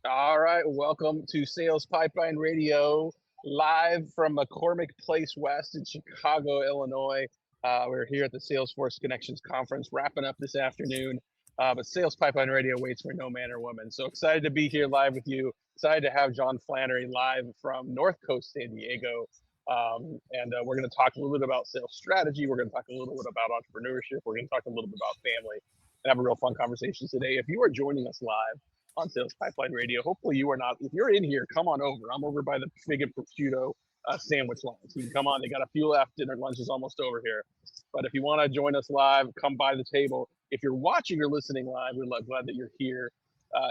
All right, welcome to Sales Pipeline Radio, live from McCormick Place West in Chicago, Illinois. We're here at the Salesforce Connections Conference, wrapping up this afternoon. But Sales Pipeline Radio waits for no man or woman. So excited to be here live with you. Excited to have John Flannery live from North Coast San Diego. We're going to talk a little bit about sales strategy. We're going to talk a little bit about entrepreneurship. We're going to talk a little bit about family and have a real fun conversation today. If you are joining us live on Sales Pipeline Radio, hopefully you are not. If you're in here, come on over. I'm over by the Fig and Prosciutto sandwich line. So you can come on. They got a few left. Dinner lunch is almost over here. But if you want to join us live, come by the table. If you're watching or listening live, we're glad that you're here.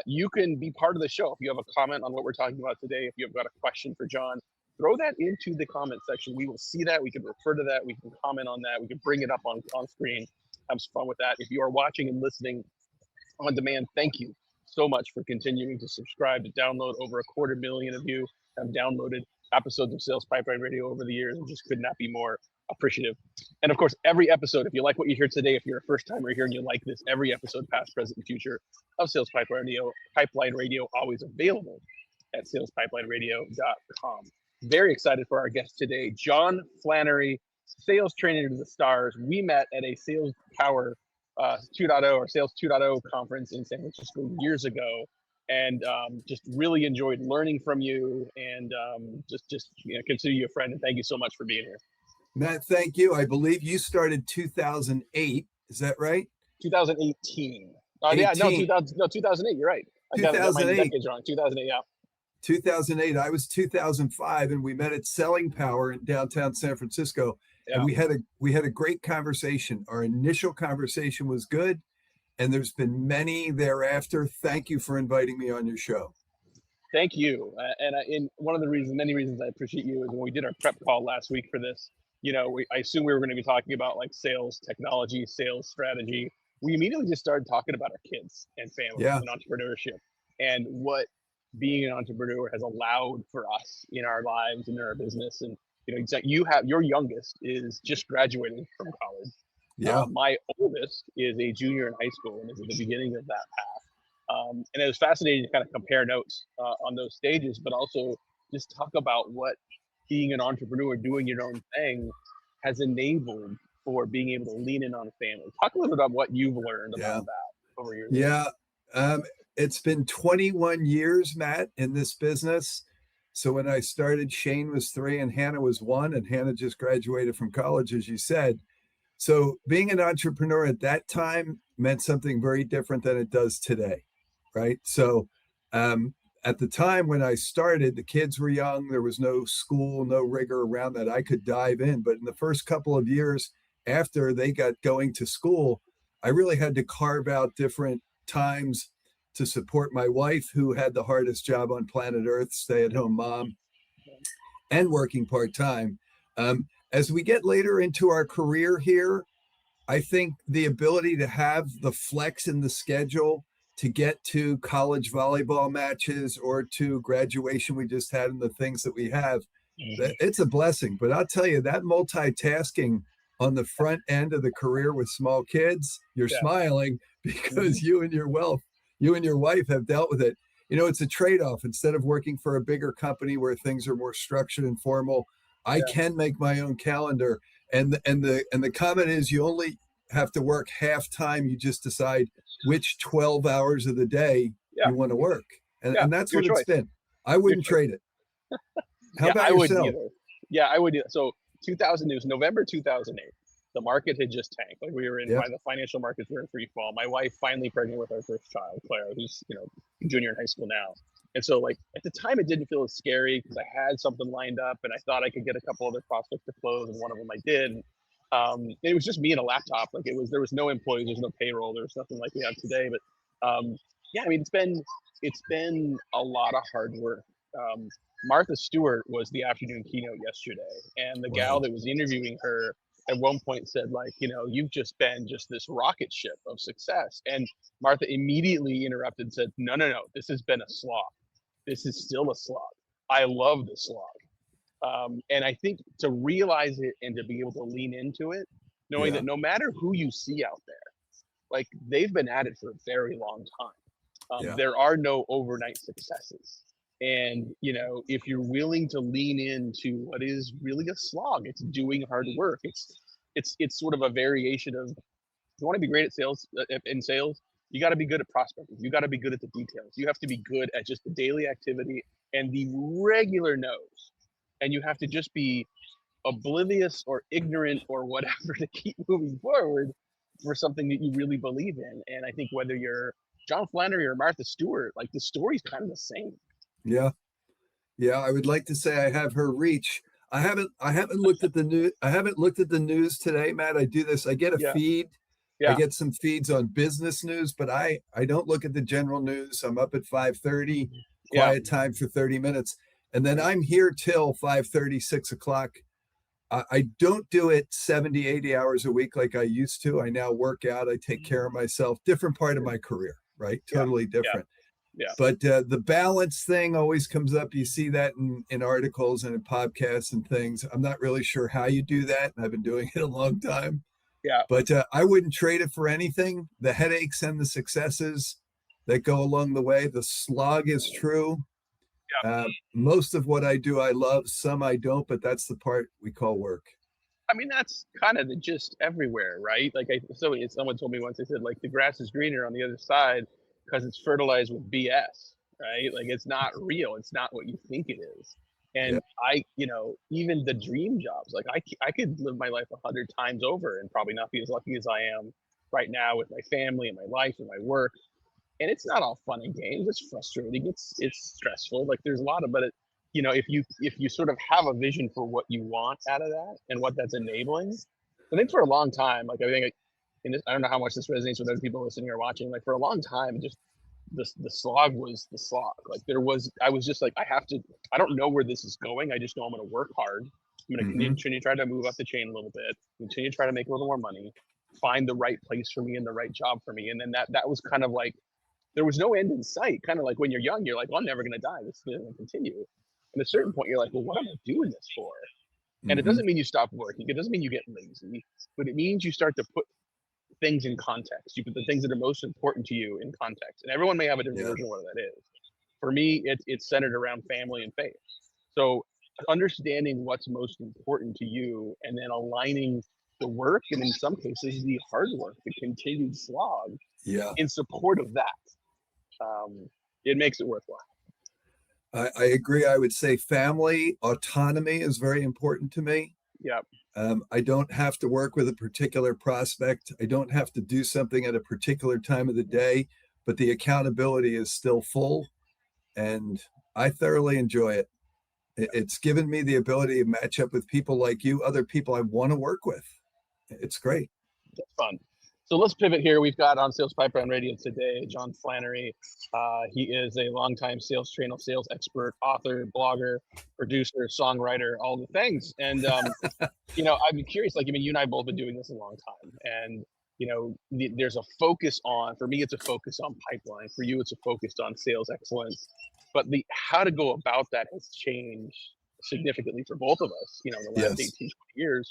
You can be part of the show. If you have a comment on what we're talking about today, if you've got a question for John, throw that into the comment section. We will see that. We can refer to that. We can comment on that. We can bring it up on screen. Have some fun with that. If you are watching and listening on demand, thank you so much for continuing to subscribe, to download. Over 250,000 of you have downloaded episodes of Sales Pipeline Radio over the years, and just could not be more appreciative. And of course, every episode, if you like what you hear today, if you're a first timer here and you like this, every episode, past, present, and future of Sales Pipeline Radio, always available at salespipelineradio.com. Very excited for our guest today, John Flannery, sales trainer to the stars. We met at a Sales Power 2.0 or Sales 2.0 conference in San Francisco years ago, and just really enjoyed learning from you, and just consider you a friend, and thank you so much for being here. Matt, thank you. I believe you started 2008. Is that right? 2018. Yeah, no, 2008. You're right. I got my decades wrong. 2008. Yeah. 2008. I was 2005, and we met at Selling Power in downtown San Francisco. Yeah. And we had a great conversation. Our initial conversation was good, and there's been many thereafter. Thank you for inviting me on your show. Thank you. And one of the many reasons I appreciate you is when we did our prep call last week for this, I assumed we were going to be talking about like sales technology, sales strategy. We immediately just started talking about our kids and family and entrepreneurship, and what being an entrepreneur has allowed for us in our lives and in our business. And your youngest is just graduating from college. Yeah. My oldest is a junior in high school and is at the beginning of that path. And it was fascinating to kind of compare notes on those stages, but also just talk about what being an entrepreneur, doing your own thing, has enabled for being able to lean in on family. Talk a little bit about what you've learned about that over your years. Yeah. It's been 21 years, Matt, in this business. So when I started, Shane was 3 and Hannah was 1, and Hannah just graduated from college, as you said. So being an entrepreneur at that time meant something very different than it does today, right? So at the time when I started, the kids were young. There was no school, no rigor around that I could dive in. But in the first couple of years after they got going to school, I really had to carve out different times to support my wife, who had the hardest job on planet Earth, stay-at-home mom, and working part-time. As we get later into our career here, I think the ability to have the flex in the schedule to get to college volleyball matches or to graduation we just had and the things that we have, it's a blessing. But I'll tell you, that multitasking on the front end of the career with small kids, you're smiling because you and your wife have dealt with it. It's a trade-off. Instead of working for a bigger company where things are more structured and formal, I can make my own calendar. And the comment is, you only have to work half time. You just decide which 12 hours of the day you want to work. And that's what it's been. I wouldn't trade it. How about yourself? Yeah, I would. So it was November 2008. The market had just tanked. Like we were in the financial markets were in free fall. My wife finally pregnant with our first child, Claire, who's junior in high school now. And so like at the time it didn't feel as scary because I had something lined up and I thought I could get a couple other prospects to close, and one of them I did. It was just me and a laptop. Like there was no employees, there's no payroll, there's nothing like we have today. But it's been a lot of hard work. Martha Stewart was the afternoon keynote yesterday, and the gal that was interviewing her at one point said, like, you've just been just this rocket ship of success. And Martha immediately interrupted and said, no, this has been a slog. This is still a slog. I love the slog. And I think to realize it and to be able to lean into it, knowing that no matter who you see out there, like they've been at it for a very long time. Yeah. There are no overnight successes. And, you know, if you're willing to lean into what is really a slog, it's doing hard work. It's sort of a variation of, you want to be great at sales, in sales, you got to be good at prospecting. You got to be good at the details. You have to be good at just the daily activity and the regular no's. And you have to just be oblivious or ignorant or whatever to keep moving forward for something that you really believe in. And I think whether you're John Flannery or Martha Stewart, like the story's kind of the same. Yeah. Yeah. I would like to say I have her reach. I haven't looked at the news. I haven't looked at the news today, Matt. I do this. I get a Yeah. feed. I Yeah. get some feeds on business news, but I don't look at the general news. I'm up at 5:30, Yeah. quiet time for 30 minutes. And then I'm here till 5:30, 6 o'clock. I don't do it 70, 80 hours a week like I used to. I now work out. I take care of myself. Different part of my career, right? Totally different. Yeah. But the balance thing always comes up. You see that in articles and in podcasts and things. I'm not really sure how you do that. I've been doing it a long time. Yeah. But I wouldn't trade it for anything. The headaches and the successes that go along the way. The slog is true. Most of what I do, I love. Some I don't, but that's the part we call work. I mean, that's kind of the gist everywhere, right? Like someone told me once, they said, like, the grass is greener on the other side because it's fertilized with BS, right? Like, it's not real. It's not what you think it is. And you know, even the dream jobs, like I could live my life 100 times over and probably not be as lucky as I am right now with my family and my life and my work. And it's not all fun and games. It's frustrating. It's stressful. Like, there's a lot of, but you know, if you sort of have a vision for what you want out of that and what that's enabling, I think for a long time, like, I think, I don't know how much this resonates with other people listening or watching. Like, for a long time, just the slog was the slog. Like, I was just like, I don't know where this is going. I just know I'm going to work hard. I'm going to continue to try to move up the chain a little bit, continue to try to make a little more money, find the right place for me and the right job for me. And then that was kind of like, there was no end in sight. Kind of like when you're young, you're like, well, I'm never going to die. This is going to continue. And at a certain point, you're like, well, what am I doing this for? And it doesn't mean you stop working. It doesn't mean you get lazy, but it means you start to put things in context. You put the things that are most important to you in context. And everyone may have a different version of what that is. For me, it's centered around family and faith. So understanding what's most important to you and then aligning the work, and in some cases, the hard work, the continued slog, in support of that. It makes it worthwhile. I agree. I would say family autonomy is very important to me. Yeah. I don't have to work with a particular prospect. I don't have to do something at a particular time of the day, but the accountability is still full, and I thoroughly enjoy it. It's given me the ability to match up with people like you, other people I want to work with. It's great. It's fun. So let's pivot here. We've got on Sales Pipeline Radio today, John Flannery. He is a longtime sales trainer, sales expert, author, blogger, producer, songwriter, all the things. And, you know, I'm curious, like, I mean, you and I both been doing this a long time. And, you know, there's a focus on, for me, it's a focus on pipeline. For you, it's a focus on sales excellence. But how to go about that has changed significantly for both of us, you know, in the last 18, 20 years.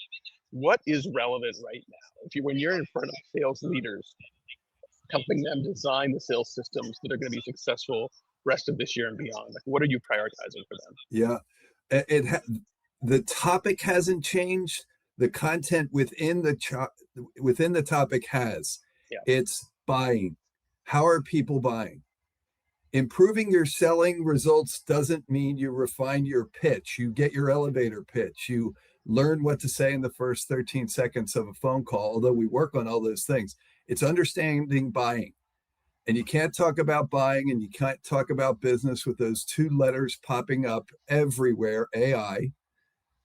What is relevant right now? When you're in front of sales leaders, helping them design the sales systems that are going to be successful rest of this year and beyond, like, what are you prioritizing for them? Yeah, the topic hasn't changed. The content within the topic has. It's buying. How are people buying? Improving your selling results doesn't mean you refine your pitch. You get your elevator pitch. You learn what to say in the first 13 seconds of a phone call, although we work on all those things. It's understanding buying. And you can't talk about buying and you can't talk about business with those two letters popping up everywhere, AI.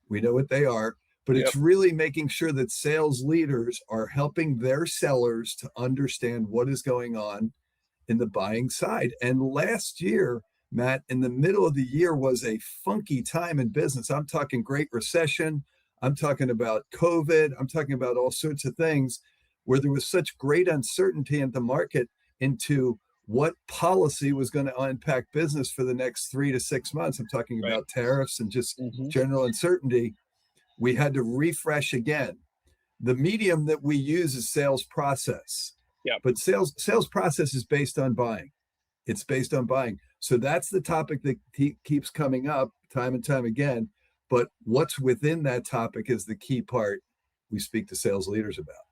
We know what they are, but it's really making sure that sales leaders are helping their sellers to understand what is going on in the buying side. And last year, Matt, in the middle of the year was a funky time in business. I'm talking Great Recession. I'm talking about COVID. I'm talking about all sorts of things where there was such great uncertainty in the market into what policy was going to impact business for the next 3 to 6 months. I'm talking about tariffs and just general uncertainty. We had to refresh again. The medium that we use is sales process. But sales process is based on buying. It's based on buying. So that's the topic that keeps coming up time and time again. But what's within that topic is the key part we speak to sales leaders about.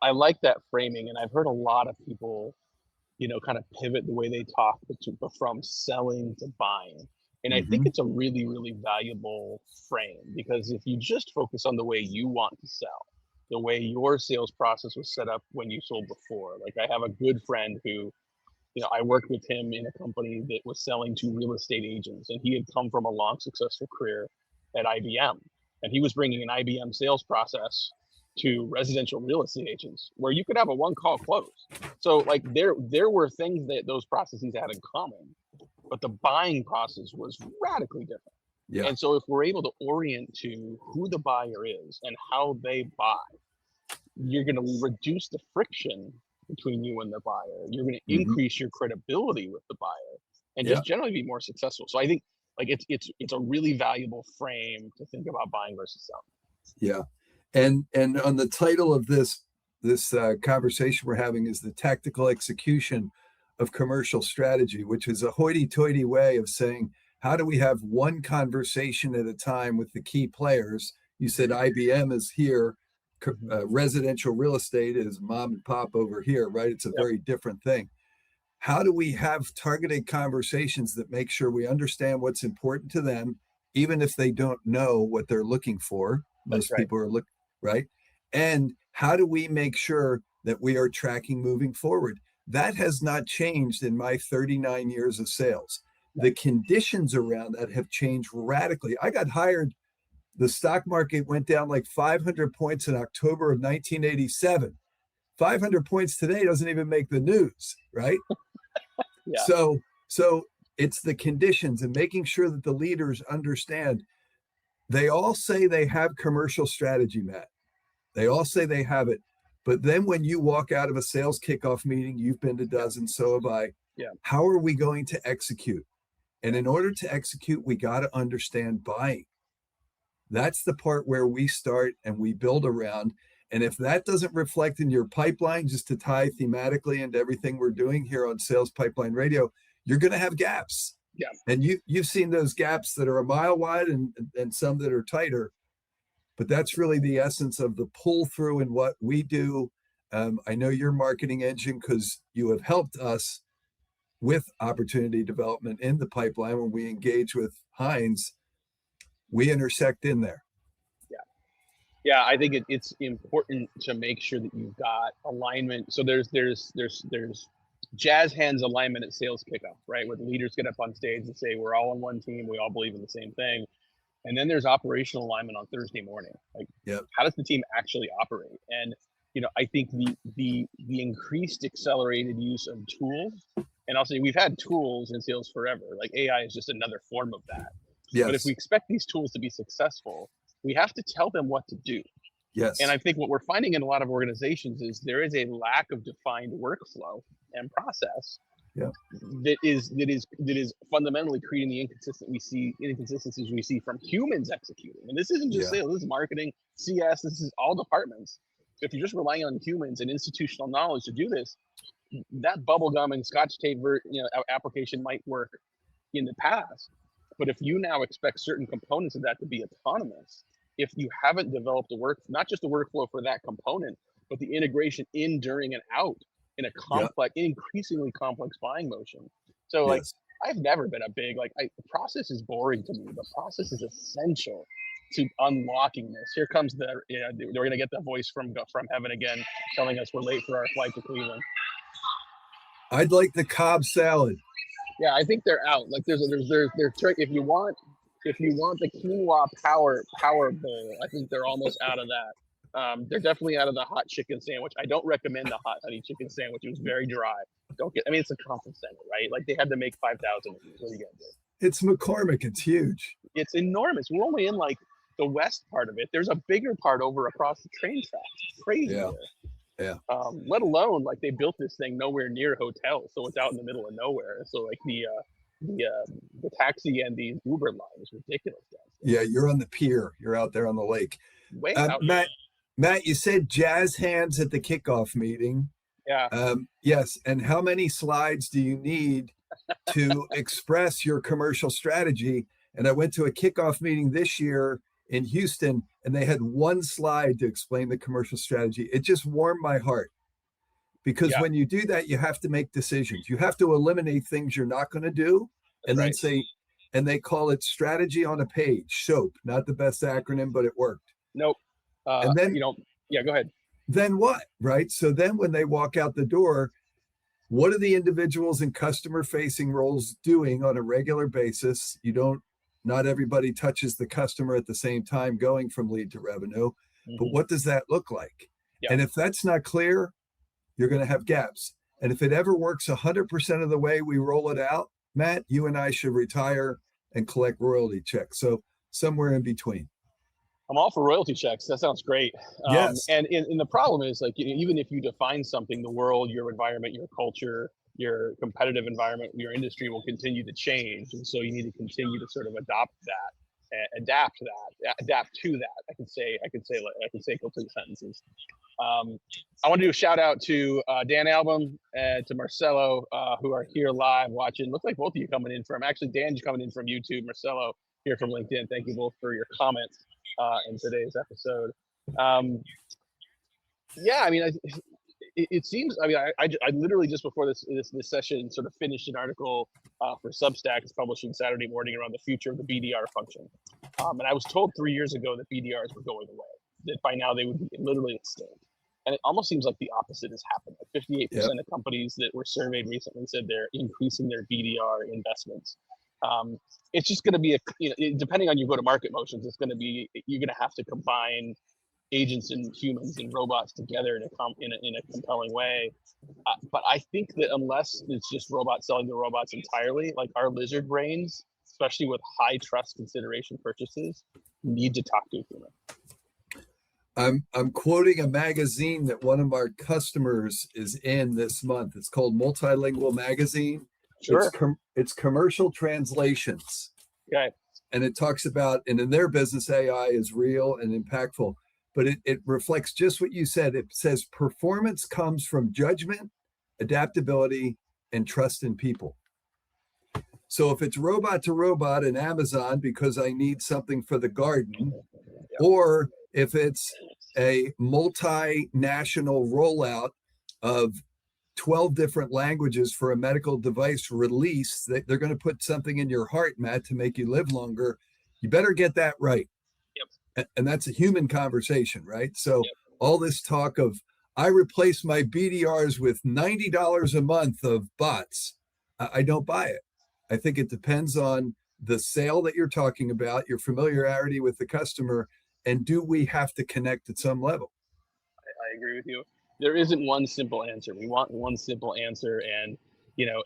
I like that framing, and I've heard a lot of people, kind of pivot the way they talk from selling to buying. And I think it's a really, really valuable frame, because if you just focus on the way you want to sell, the way your sales process was set up when you sold before. Like, I have a good friend who, I worked with him in a company that was selling to real estate agents, and he had come from a long, successful career at IBM. And he was bringing an IBM sales process to residential real estate agents where you could have a one-call close. So like there were things that those processes had in common, but the buying process was radically different. Yeah. And so if we're able to orient to who the buyer is and how they buy, you're going to reduce the friction between you and the buyer. You're going to increase your credibility with the buyer and just generally be more successful. So I think like it's a really valuable frame to think about buying versus selling. Yeah. And on the title of this conversation we're having is the tactical execution of commercial strategy, which is a hoity-toity way of saying, how do we have one conversation at a time with the key players? You said IBM is here, residential real estate is mom and pop over here, right? It's a very different thing. How do we have targeted conversations that make sure we understand what's important to them, even if they don't know what they're looking for? Most people are looking, right? And how do we make sure that we are tracking moving forward? That has not changed in my 39 years of sales. The conditions around that have changed radically. I got hired, the stock market went down like 500 points in October of 1987. 500 points today doesn't even make the news, right? So it's the conditions and making sure that the leaders understand. They all say they have commercial strategy, Matt. They all say they have it. But then when you walk out of a sales kickoff meeting, you've been to dozens, so have I. How are we going to execute? And in order to execute, we got to understand buying. That's the part where we start and we build around. And if that doesn't reflect in your pipeline, just to tie thematically into everything we're doing here on Sales Pipeline Radio, you're going to have gaps. And you've seen those gaps that are a mile wide and some that are tighter. But that's really the essence of the pull through in what we do. I know your marketing engine, because you have helped us with opportunity development in the pipeline. When we engage with Heinz, we intersect in there. Yeah, I think it's important to make sure that you've got alignment. So there's jazz hands alignment at sales kickoff, right? Where the leaders get up on stage and say, we're all on one team, we all believe in the same thing. And then there's operational alignment on Thursday morning. Like, how does the team actually operate? And I think the increased accelerated use of tools, and I'll say we've had tools in sales forever. Like, AI is just another form of that. But if we expect these tools to be successful, we have to tell them what to do. And I think what we're finding in a lot of organizations is there is a lack of defined workflow and process that is fundamentally creating the inconsistencies we see from humans executing. And this isn't just sales, this is marketing, CS, this is all departments. If you're just relying on humans and institutional knowledge to do this, that bubblegum and scotch tape application might work in the past. But if you now expect certain components of that to be autonomous, if you haven't developed not just the workflow for that component, but the integration in, during, and out in a complex, increasingly complex buying motion. So I've never been a big, the process is boring to me. The process is essential to unlocking this. Here comes we're going to get that voice from heaven again, telling us we're late for our flight to Cleveland. I'd like the Cobb salad. Yeah, I think they're out. Like there's if you want the quinoa power bowl, I think they're almost out of that. They're definitely out of the hot chicken sandwich. I don't recommend the hot honey chicken sandwich. It was very dry. It's a conference center, right? Like they had to make 5,000 of these. What are you gonna do? It's McCormick. It's huge. It's enormous. We're only in like the west part of it. There's a bigger part over across the train tracks. It's crazy. Let alone like they built this thing nowhere near hotels, so it's out in the middle of nowhere. So like the taxi and the Uber line is ridiculous. Yeah, you're on the pier. You're out there on the lake. Way out Matt, you said jazz hands at the kickoff meeting. Yeah. Yes. And how many slides do you need to express your commercial strategy? And I went to a kickoff meeting this year in Houston, and they had one slide to explain the commercial strategy. It just warmed my heart, because Yeah. when you do that, you have to make decisions. You have to eliminate things you're not going to do, That's and then right. say, and they call it strategy on a page, SOAP, not the best acronym, but it worked. Nope. And then, Yeah, go ahead. then what, right? So then when they walk out the door, what are the individuals in customer facing roles doing on a regular basis? Not everybody touches the customer at the same time going from lead to revenue, but what does that look like? Yeah. And if that's not clear, you're going to have gaps. And if it ever works 100% of the way we roll it out, Matt, you and I should retire and collect royalty checks. So somewhere in between. I'm all for royalty checks. That sounds great. Yes. And the problem is, like, even if you define something, the world, your environment, your culture, your competitive environment, your industry will continue to change. And so you need to continue to sort of adapt to that. I can say complete sentences. I want to do a shout out to Dan Album and to Marcelo, who are here live watching. Looks like both of you coming in from, actually Dan's coming in from YouTube, Marcelo here from LinkedIn. Thank you both for your comments in today's episode. Yeah, I mean, it seems, I mean, I literally just before this session sort of finished an article for Substack. It's publishing Saturday morning around the future of the BDR function. And I was told 3 years ago that BDRs were going away, that by now they would be literally extinct. And it almost seems like the opposite has happened. Like 58% of companies that were surveyed recently said they're increasing their BDR investments. It's just going to be depending on your go-to-market motions, you're going to have to combine agents and humans and robots together in a compelling way. But I think that unless it's just robots selling to robots entirely, like our lizard brains, especially with high trust consideration purchases, need to talk to a human. I'm quoting a magazine that one of our customers is in this month. It's called Multilingual Magazine. Sure. It's commercial translations. Okay. And it talks about, and in their business, AI is real and impactful, but it reflects just what you said. It says performance comes from judgment, adaptability, and trust in people. So if it's robot to robot in Amazon because I need something for the garden, or if it's a multinational rollout of 12 different languages for a medical device release, they're going to put something in your heart, Matt, to make you live longer. You better get that right. Yep. And that's a human conversation, right? So all this talk of, I replace my BDRs with $90 a month of bots, I don't buy it. I think it depends on the sale that you're talking about, your familiarity with the customer, and do we have to connect at some level? I agree with you. There isn't one simple answer. We want one simple answer, and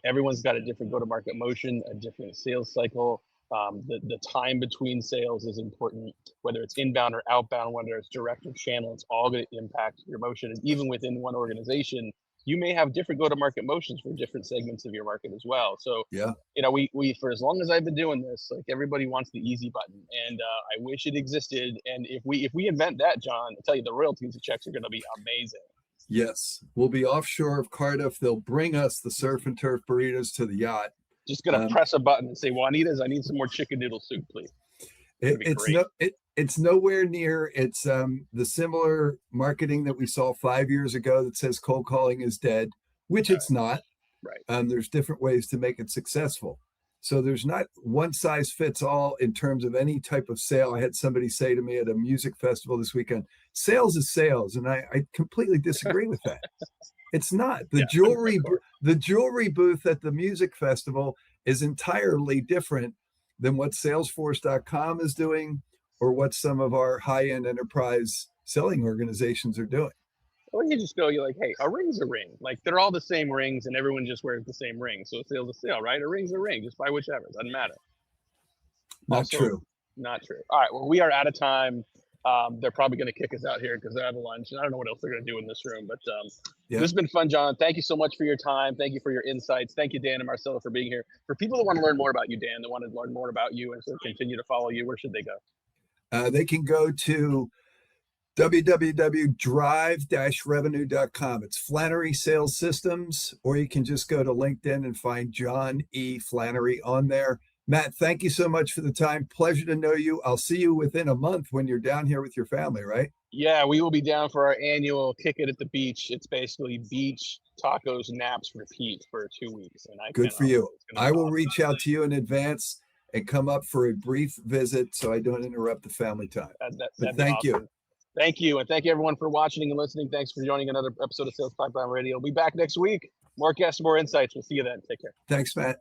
everyone's got a different go-to-market motion, a different sales cycle. The time between sales is important, whether it's inbound or outbound, whether it's direct or channel. It's all going to impact your motion. And even within one organization, you may have different go-to-market motions for different segments of your market as well. So we for as long as I've been doing this, like, everybody wants the easy button, and I wish it existed. And if we invent that, John, I tell you, the royalties checks are going to be amazing. Yes, we'll be offshore of Cardiff. They'll bring us the surf and turf burritos to the yacht. Just gonna press a button and say, Juanitas, I need some more chicken noodle soup, please. It's nowhere near. It's the similar marketing that we saw 5 years ago that says cold calling is dead, which it's not. Right. There's different ways to make it successful. So there's not one size fits all in terms of any type of sale. I had somebody say to me at a music festival this weekend, sales is sales. And I completely disagree with that. It's not. The jewelry booth at the music festival is entirely different than what Salesforce.com is doing or what some of our high-end enterprise selling organizations are doing. Or you just go, you're like, hey, a ring's a ring. Like, they're all the same rings and everyone just wears the same ring. So a sale's a sale, right? A ring's a ring. Just buy whichever. It doesn't matter. Not true. Not true. All right. Well, we are out of time. They're probably going to kick us out here because they're having lunch. And I don't know what else they're going to do in this room. But this has been fun, John. Thank you so much for your time. Thank you for your insights. Thank you, Dan and Marcelo, for being here. For people that want to learn more about you, Dan, that want to learn more about you and sort of continue to follow you, where should they go? They can go to www.drive-revenue.com. It's Flannery Sales Systems, or you can just go to LinkedIn and find John E. Flannery on there. Matt, thank you so much for the time. Pleasure to know you. I'll see you within a month when you're down here with your family, right? Yeah, we will be down for our annual Kick It at the Beach. It's basically beach, tacos, naps, repeat for 2 weeks. And Good for you. I will awesome. reach out to you in advance and come up for a brief visit so I don't interrupt the family time. But thank you. Thank you. And thank you everyone for watching and listening. Thanks for joining another episode of Sales Pipeline Radio. We'll be back next week. More guests, more insights. We'll see you then. Take care. Thanks, Matt.